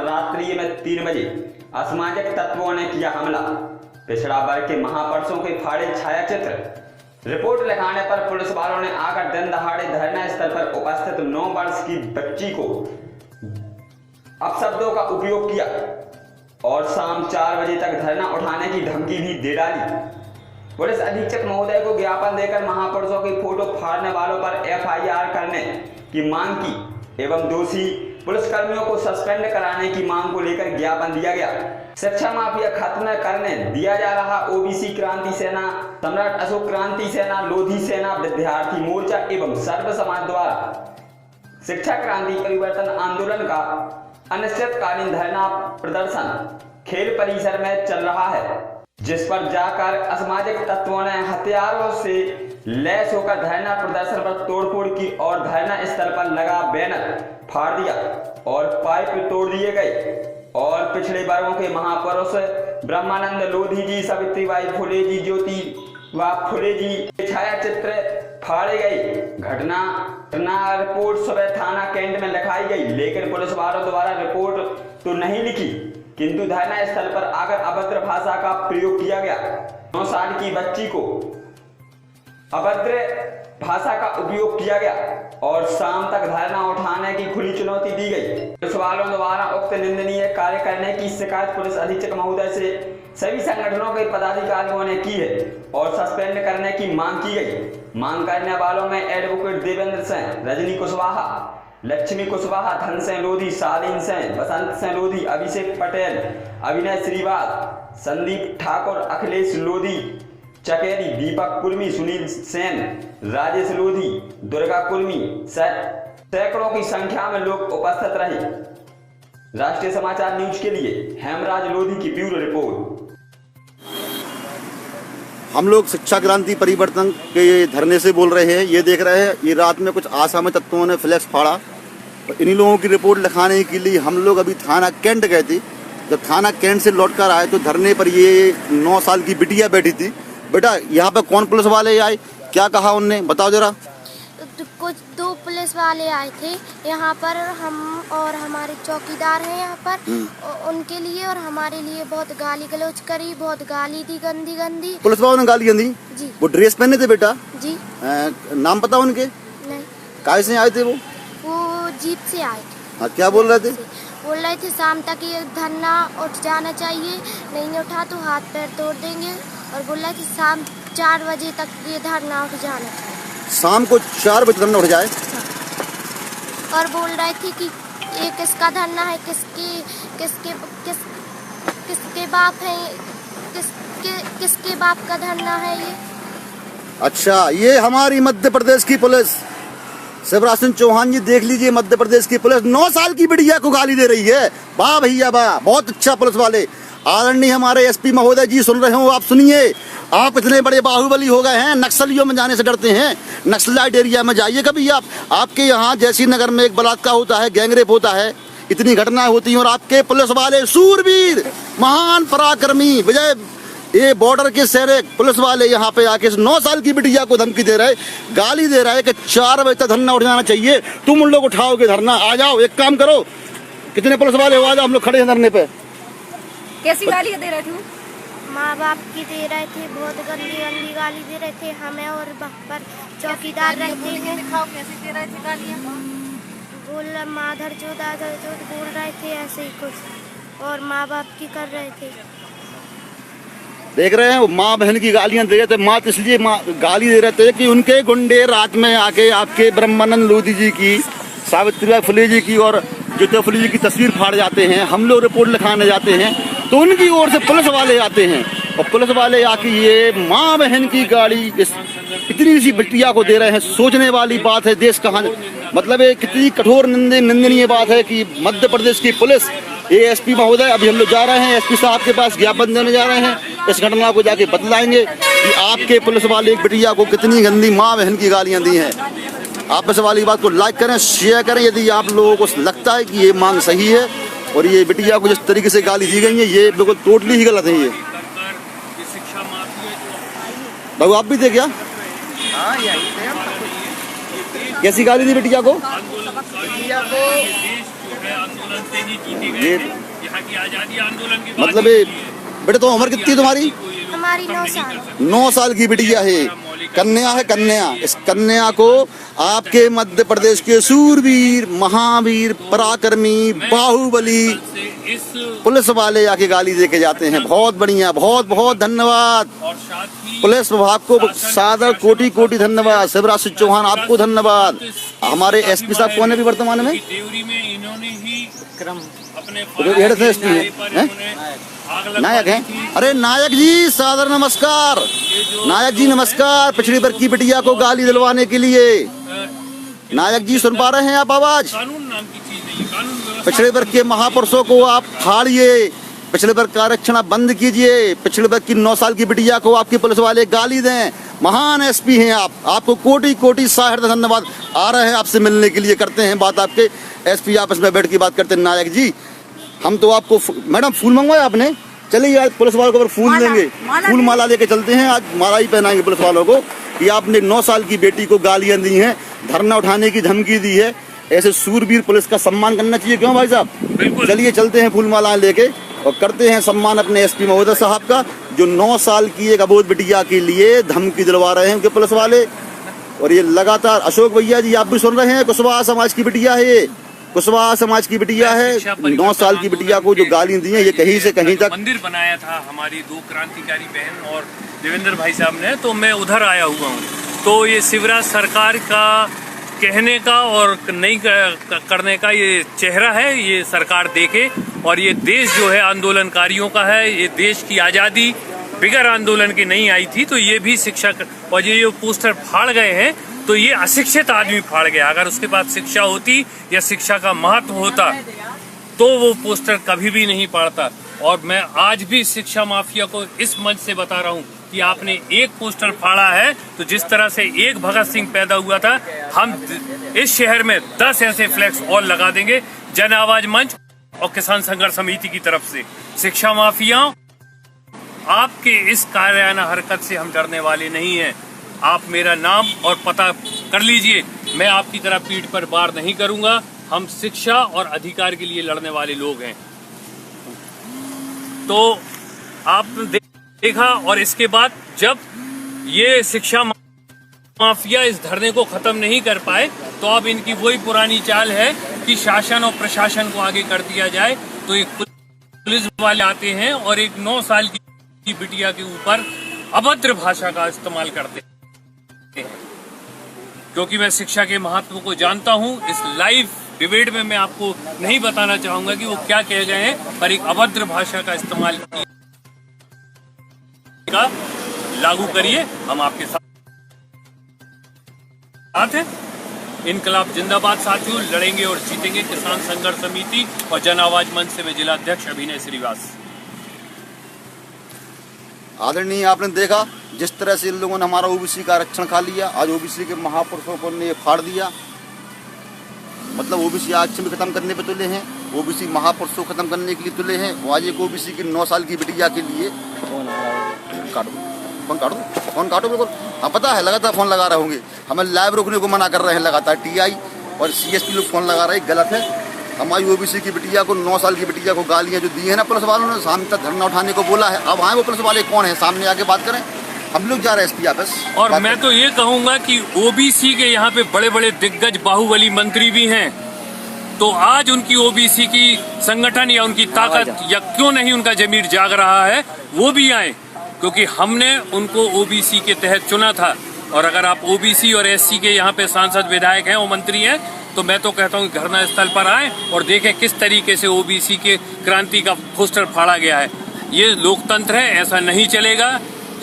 रात्रि में 3 बजे असामाजिक तत्वों ने किया हमला। पिछड़ा वर्ग के महापुरुषों के फाड़े छायाचित्र। रिपोर्ट लिखाने पर पुलिस वालों ने आकर दिन दहाड़े धरना स्थल पर उपस्थित 9 वर्ष की बच्ची को अपशब्दों का उपयोग किया और शाम 4 बजे तक धरना उठाने की धमकी भी दे डाली। पुलिस अधीक्षक महोदय को ज्ञापन देकर महापुरुषों की फोटो फाड़ने वालों पर FIR करने की मांग की एवं दोषी पुलिसकर्मियों को सस्पेंड कराने की मांग को लेकर ज्ञापन दिया गया। शिक्षा माफिया खत्म करने दिया जा रहा OBC क्रांति सेना, सम्राट अशोक क्रांति सेना, लोधी सेना, विद्यार्थी मोर्चा एवं सर्व समाज द्वारा शिक्षा क्रांति परिवर्तन आंदोलन का अनिश्चितकालीन धरना प्रदर्शन खेल परिसर में चल रहा है, जिस पर जाकर असामाजिक तत्वों ने हथियारों से लैस होकर धरना प्रदर्शन पर तोड़फोड़ की और धरना स्थल पर लगा बैनर फाड़ दिया और पाइप तोड़ दिए गए और पिछड़े वर्गों के महापुरुष ब्रह्मानंद लोधी जी, सावित्रीबाई फुले जी, ज्योतिबा फुले जी के छायाचित्र फाड़े गए। घटना रिपोर्ट सुबह थाना कैंट में लिखाई गई, लेकिन पुलिस वालों द्वारा रिपोर्ट तो नहीं लिखी, किंतु धरना स्थल पर आकर अभद्र भाषा का प्रयोग किया गया। 9 साल की बच्ची को अभद्र भाषा का उपयोग किया गया और शाम तक धरना उठाने की खुली चुनौती दी गई। पुलिस वालों द्वारा उक्त निंदनीय कार्य करने की शिकायत पुलिस अधीक्षक महोदय से सभी संगठनों के पदाधिकारियों ने की है और सस्पेंड करने की मांग की गई। मांग करने वालों में एडवोकेट देवेंद्र सिंह, रजनी कुशवाहा, लक्ष्मी कुशवाहा, धन सिंह लोधी, शालीन सिंह, बसंत सिंह लोधी, अभिषेक पटेल, अभिनय श्रीवास, संदीप ठाकुर, अखिलेश लोधी चकेरी, दीपक कुर्मी, सुनील सेन, राजेश लोधी, दुर्गा कुर्मी, सैकड़ों की संख्या में लोग उपस्थित रहे। राष्ट्रीय समाचार न्यूज के लिए हेमराज लोधी की ब्यूरो रिपोर्ट। हम लोग शिक्षा क्रांति परिवर्तन के धरने से बोल रहे हैं। ये देख रहे हैं, ये रात में कुछ असामाजिक तत्वों ने फ्लैक्स फाड़ा। इन्हीं लोगों की रिपोर्ट लिखाने के लिए हम लोग अभी थाना कैंट गए थे। जब थाना कैंट से लौट कर आए तो धरने पर ये 9 साल की बिटिया बैठी थी। बेटा, यहाँ पे कौन पुलिस वाले आए, क्या कहा उनने, बताओ जरा। कुछ 2 पुलिस वाले आए थे यहाँ पर, हम और हमारे चौकीदार हैं यहाँ पर, उनके लिए और हमारे लिए बहुत गाली गलौज करी, बहुत गाली दी, गंदी गंदी। पुलिस वालों ने गाली दी जी। वो ड्रेस पहने थे बेटा जी? नाम पता उनके? नहीं। काहे से आए थे वो? जीप से आए थे। हाँ, क्या बोल रहे थे? बोल रहे थे शाम तक ये धरना उठ जाना चाहिए, नहीं उठा तो हाथ पैर तोड़ देंगे, और बोल रहे थे शाम 4 बजे तक ये धरना उठ जाना चाहिए। शाम को 4 बजे धरना उठ जाए। और बोल रहे थे कि ये किसका धरना है, किसके बाप है, किसके बाप का धरना है ये। अच्छा, ये हमारी मध्य प्रदेश की पुलिस, शिवराज सिंह चौहान जी, देख लीजिए, मध्य प्रदेश की पुलिस 9 साल की बिटिया को गाली दे रही है। वाह भैया वाह, बहुत अच्छा पुलिस वाले। आदरणीय हमारे SP महोदय जी सुन रहे हो, आप सुनिए। आप इतने बड़े बाहुबली हो गए हैं, नक्सलियों में जाने से डरते हैं। नक्सलाइट एरिया में जाइए कभी आप। आपके यहाँ जैसी नगर में एक बलात्कार होता है, गैंगरेप होता है, इतनी घटनाएं होती हैं, और आपके पुलिस वाले सूरवीर, महान पराक्रमी, विजय, ये बॉर्डर के सैनिक पुलिस वाले यहाँ पे आके 9 साल की बिटिया को धमकी दे रहे, गाली दे रहे कि 4 बजे तक धरना उठ जाना चाहिए। तुम उन लोग उठाओगे धरना? आ जाओ, एक काम करो, कितने पुलिस वाले हो, आ जाओ, हम लोग खड़े हैं धरने पे। कैसी गाली दे रहे थे? माँ बाप की दे रहे थे, बहुत गंदी गंदी गाली दे रहे थे हमें, और पर चौकीदार रहते हैं। दिखाओ कैसे दे रहे थे गालियाँ? बोल माधर चोद बोल रहे थे, ऐसे ही कुछ, और माँ बाप की कर रहे थे। देख रहे हैं, माँ बहन की गालियां दे रहे थे। माँ इसलिए गाली दे रहे थे कि उनके गुंडे रात में आके आपके ब्रह्मानंद लोधी जी की, सावित्रीबाई फुले जी की और ज्योतिबा फुले जी की तस्वीर फाड़ जाते हैं। हम लोग रिपोर्ट लिखाने जाते हैं तो उनकी ओर से पुलिस वाले आते हैं, और पुलिस वाले आके ये माँ बहन की गाली इतनी सी बिटिया को दे रहे हैं। सोचने वाली बात है। देश कहाँ, मतलब ये कितनी कठोर निंदनीय बात है कि मध्य प्रदेश की पुलिस, ASP महोदय, अभी हम लोग जा रहे हैं SP साहब के पास, ज्ञापन देने जा रहे हैं। इस घटना को जाके बतलाएंगे कि आपके पुलिस वाले एक बिटिया को कितनी गंदी माँ बहन की गालियां दी हैं। आप इस वाली बात को लाइक करें, शेयर करें, यदि आप लोगों को लगता है कि ये मांग सही है और ये बिटिया को जिस तरीके से गाली दी गई है ये बिल्कुल टोटली ही गलत है। ये बाबू आप भी थे क्या? कैसी गाली दी बिटिया को? आंदोलन से ही जीते गए ये- हैं। यहाँ की आजादी आंदोलन की मतलब ये बेटे, तो उम्र कितनी है तुम्हारी? हमारी 9 साल। 9 साल की बिटिया है, कन्या है, कन्या। इस कन्या को आपके मध्य प्रदेश के सूरवीर, महावीर, पराक्रमी, बाहुबली इस पुलिस वाले आके गाली दे के जाते हैं। बहुत बढ़िया, बहुत बहुत धन्यवाद। और साथ ही पुलिस विभाग को सादर कोटि कोटि धन्यवाद। शिवराज सिंह चौहान आपको धन्यवाद। हमारे एसपी साहब कौन है अभी वर्तमान में? देवरी में इन्होंने ही क्रम अपने हेड से एसपी हैं? नायक हैं? अरे नायक जी सादर नमस्कार। नायक जी नमस्कार। पिछड़े वर्ग की बिटिया को गाली दिलवाने के लिए नायक जी सुन पा रहे हैं आप आवाज? कानून नाम की चीज नहीं, कानून व्यवस्था पिछड़े वर्ग के महापुरुषों को आप फाड़िए, पिछड़े वर्ग का आरक्षण आप बंद कीजिए। पिछड़े वर्ग की 9 साल की बिटिया को आपके पुलिस वाले गाली दें। महान एसपी हैं आप, आपको कोटि कोटि साहृदय धन्यवाद। आ रहे हैं आपसे मिलने के लिए, करते हैं बात आपके एसपी आपस में बैठ के बात करते हैं। नायक जी हम तो आपको मैडम फूल मंगवाए आपने? चलिए आज पुलिस वालों को फूल देंगे, फूल माला लेके चलते हैं। आज माला ही पहनाएंगे पुलिस वालों को कि आपने 9 साल की बेटी को गालियां दी हैं, धरना उठाने की धमकी दी है। ऐसे सूरवीर पुलिस का सम्मान करना चाहिए, क्यों भाई साहब? बिल्कुल। चलिए चलते हैं फूल मालाएं लेके और करते हैं सम्मान अपने एसपी महोदय साहब का, जो 9 साल की एक अबोध बिटिया के लिए धमकी दिलवा रहे हैं उनके पुलिस वाले। और ये लगातार अशोक भैया जी आप भी सुन रहे हैं, कुशवाहा समाज की बिटिया है, ये कुशवाहा समाज की बिटिया है। 9 साल की बिटिया को जो गाली दी है, ये कहीं से कहीं तक मंदिर बनाया था हमारी 2 क्रांतिकारी बहन और देवेंद्र भाई साहब ने, तो मैं उधर आया हुआ हूँ। तो ये शिवराज सरकार का कहने का और नहीं करने का ये चेहरा है, ये सरकार देखे। और ये देश जो है आंदोलनकारियों का है, ये देश की आज़ादी बिगैर आंदोलन की नहीं आई थी। तो ये भी शिक्षा, और ये जो पोस्टर फाड़ गए हैं तो ये अशिक्षित आदमी फाड़ गया। अगर उसके पास शिक्षा होती या शिक्षा का महत्व होता तो वो पोस्टर कभी भी नहीं पड़ता। और मैं आज भी शिक्षा माफिया को इस मंच से बता रहा हूँ कि आपने एक पोस्टर फाड़ा है तो जिस तरह से एक भगत सिंह पैदा हुआ था, हम इस शहर में 10 ऐसे फ्लैक्स और लगा देंगे जन आवाज मंच और किसान संघर्ष समिति की तरफ से। शिक्षा माफिया, आपके इस कायराना हरकत से हम डरने वाले नहीं हैं। आप मेरा नाम और पता कर लीजिए, मैं आपकी तरह पीठ पर वार नहीं करूंगा। हम शिक्षा और अधिकार के लिए लड़ने वाले लोग हैं। तो आपने देखा, और इसके बाद जब ये शिक्षा माफिया इस धरने को खत्म नहीं कर पाए तो अब इनकी वही पुरानी चाल है कि शासन और प्रशासन को आगे कर दिया जाए। तो एक पुलिस वाले आते हैं और एक 9 साल की बिटिया के ऊपर अभद्र भाषा का इस्तेमाल करते हैं। क्योंकि मैं शिक्षा के महत्व को जानता हूं, इस लाइव डिबेट में मैं आपको नहीं बताना चाहूंगा कि वो क्या कह गए हैं, पर एक अभद्र भाषा का इस्तेमाल का लागू करिए। हम आपके साथ हैं। इनकलाब जिंदाबाद साथियों, लड़ेंगे और जीतेंगे। किसान संघर्ष समिति और जन आवाज मंच से मैं जिला अध्यक्ष अभिनय श्रीवास। आदरणीय, आपने देखा जिस तरह से इन लोगों ने हमारा ओबीसी का आरक्षण खा लिया। आज ओबीसी के महापुरुषों को ने फाड़ दिया, मतलब ओबीसी आरक्षण भी खत्म करने पे तुले हैं, ओबीसी महापुरुषों को खत्म करने के लिए तुले हैं। वो आज एक ओबीसी की 9 साल की बिटिया के लिए फोन काटो बिल्कुल। हाँ पता है, लगातार फोन लगा रहे होंगे, हमें लाइव रोकने को मना कर रहे हैं लगातार। टीआई और सीएसपी लोग फोन लगा रहे हैं, गलत है। हमारी ओबीसी की बिटिया को, 9 साल की बिटिया को गालियां जो दी है ना पुलिस वालों ने, सामने तक धरना उठाने को बोला है। अब आए वो पुलिस वाले कौन है, सामने आके बात करें। हम लोग जा रहे हैं एसपी ऑफिस। और मैं तो ये कहूंगा कि ओबीसी के यहाँ पे बड़े बड़े दिग्गज बाहुबली मंत्री भी हैं, तो आज उनकी ओबीसी की संगठन या उनकी ताकत या क्यों नहीं उनका जमीर जाग रहा है, वो भी आए। क्योंकि हमने उनको ओबीसी के तहत चुना था। और अगर आप ओबीसी और एससी के यहाँ पे सांसद, विधायक हैं, वो मंत्री हैं, तो मैं तो कहता हूँ धरना स्थल पर आए और देखें किस तरीके से ओबीसी के क्रांति का पोस्टर फाड़ा गया है। ये लोकतंत्र है, ऐसा नहीं चलेगा।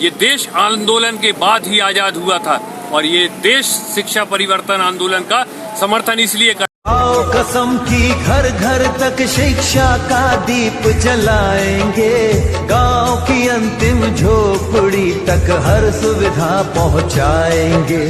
ये देश आंदोलन के बाद ही आजाद हुआ था और ये देश शिक्षा परिवर्तन आंदोलन का समर्थन इसलिए कर। आओ कसम की घर घर तक शिक्षा का दीप जलाएंगे, गांव की अंतिम झोपड़ी तक हर सुविधा पहुंचाएंगे।